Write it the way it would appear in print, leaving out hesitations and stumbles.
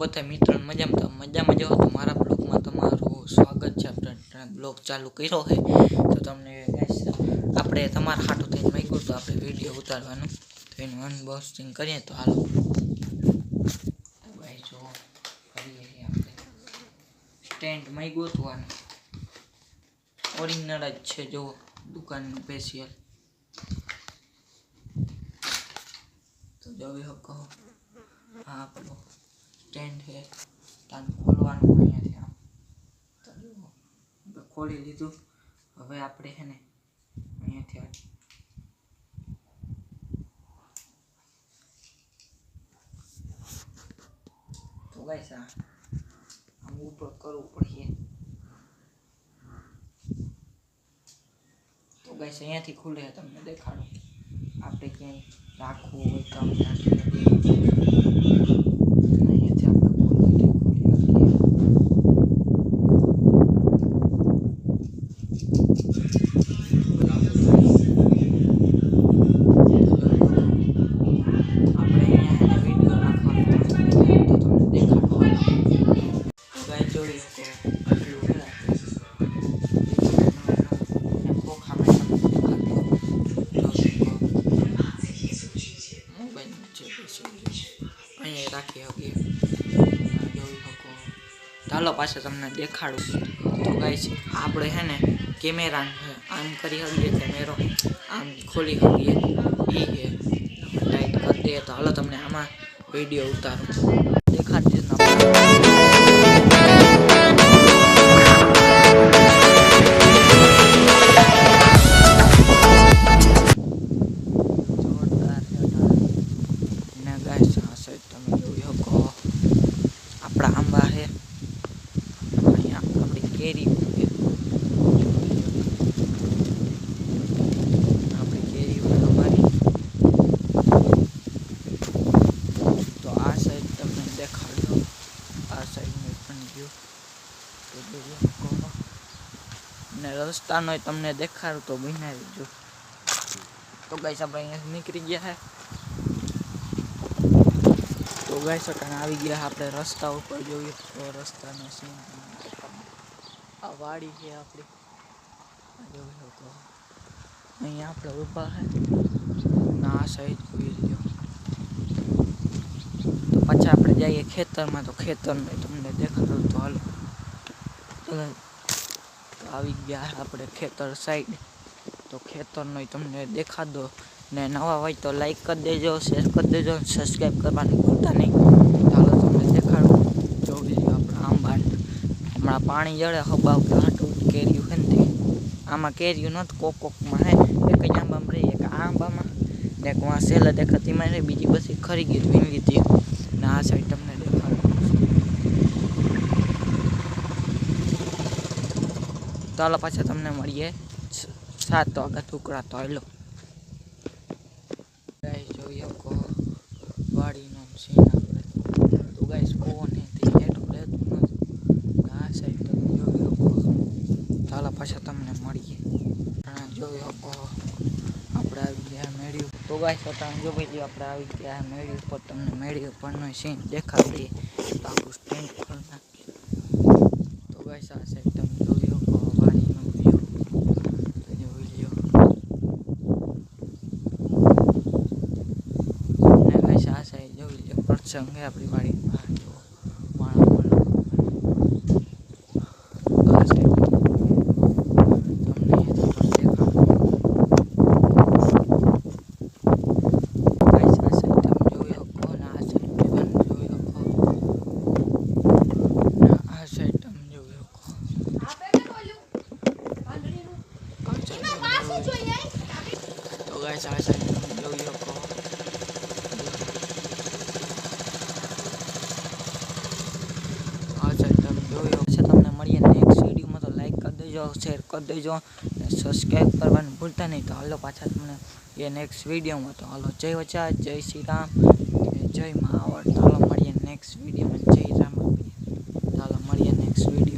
બધા મિત્રો મજામાં જાઓ તો મારા બ્લોગમાં તમારું સ્વાગત છે। આપણે બ્લોગ ચાલુ કર્યો છે તો તમને આપણે તમારા હાટું થઈને માંગ્યું તો આપણે વિડીયો ઉતારવાનું તો એનું અનબોક્સિંગ કરીએ તો હાલો ભાઈ જો કરીએ આપણે સ્ટેન્ડ માંગ્યું હતું આનું ઓરિજિનલ જ છે જો દુકાનનું સ્પેશિયલ તો જોઈ શકો આ આપણો સ્ટેન્ડ છે તાન ખોલવાનું અહીંયાથી આમ તો જુઓ આપણે ખોલી લીધું હવે આપણે છે ને અહીંયાથી તો ગાઈસ આમ ઉપર કરવું પડશે તો ગાઈસ અહીંયાથી ખુલે તમને દેખાડું આપણે ક્યાંય રાખવું હોય તો આપણે અહીંયા રાખી શકીએ જોઈ શકો ચાલો પાછા તમને દેખાડું તો ગાઈસ આપણે છે ને કેમેરા આમ કરી શકીએ કેમેરો આમ ખોલી શકીએ એ છે ટાઈટ કરી દઈએ તો હાલો તમને આમાં વિડીયો ઉતારું દેખાડજો આપણા આંબા છે અહીંયા આપણી કેરી છે આપણી કેરી અમારી તો આ સાઈડ તમને દેખાડ્યો આ સાઈડ મેં પણ ગયો ને રસ્તાનો તમને દેખાડું તો બનાવી જો તો ગાઈસ આપણે અહીંયા નીકળી ગયા છે તો ગાઈસ આપણે આવી ગયા આપણે રસ્તા ઉપર જોઈએ તો રસ્તાનો સીન આ વાડી છે આપણી જોઈ શકો અહીંયા આપણે ઊભા છે ના આ સાઈડ જોઈ લો તો પછી આપણે જઈએ ખેતરમાં તો ખેતરમાં તમને દેખાડું તો હાલો તો આવી ગયા આપણે ખેતર સાઈડ તો ખેતરનો તમને દેખાડો ને નવા હોય તો લાઈક કરી દેજો શેર કરી દેજો સબસ્ક્રાઈબ કરવાનું ભૂલતા નહીં ચાલો તમને દેખાડું જોઈ લો આપણા આંબા હમણાં પાણી જળે હબાવ કે હાટું કેરીયું છે ને આમાં કેરીયું નથી કોકમાં હે એક જ આંબામાં રહી એક આંબામાં ને એક વાં સહેલા દેખાતીમાં રહી બીજી બધી ખરી ગઈ વીણી લીધી ને આ સાઈડ તમને દેખાડું ચાલો પાછા તમને મળીએ 7 વાગ્યા ટુકડા તો હાલો ગાઈસ જોઈ શકો વાડીનો સીન આપણે તો ગાઈસ કોને તે એટલું રહેતું નથી આ સાઈડ તમે જોઈ શકો ચાલો પાછા તમને મળીએ જોઈ શકો આપણે આવી ગયા મેળી તો ગાઈસ તમે જોઈ લો આપણે આવી ગયા મેળી ઉપર તમને મેળી ઉપરનો સીન દેખાડી તો આપણું સ્ટેન્ડ પર નાખીએ તો ગાઈસ આ સાઈડ તમે જોઈ શકો વાડીનો વ્યૂ તો જોઈ લો આ સાઈડ જોઈ લો પ્રસંગ છે આપણી વાડીમાં જો માણા આ સાઈડ તમને દેખાડું ગાઈસ આ સાઈડ તમે જોઈ શકો ને આ સાઈડ પણ જોઈ શકો ને આ સાઈડ તમે જોઈ શકો તો ગાઈસ આ સાઈડ તમે જોઈ શકો તમને મળીએ નેક્સ્ટ વિડીયોમાં તો લાઈક કરી દેજો શેર કરી દેજો અને સબસ્ક્રાઈબ કરવાનું ભૂલતા નહીં તો હાલો પાછા તમને એ નેક્સ્ટ વિડીયોમાં તો હાલો જય વચા જય શ્રી રામ જય મહાવત ચાલો મળીએ નેક્સ્ટ વિડીયોમાં જય રામ ચાલો મળીએ નેક્સ્ટ વિડીયો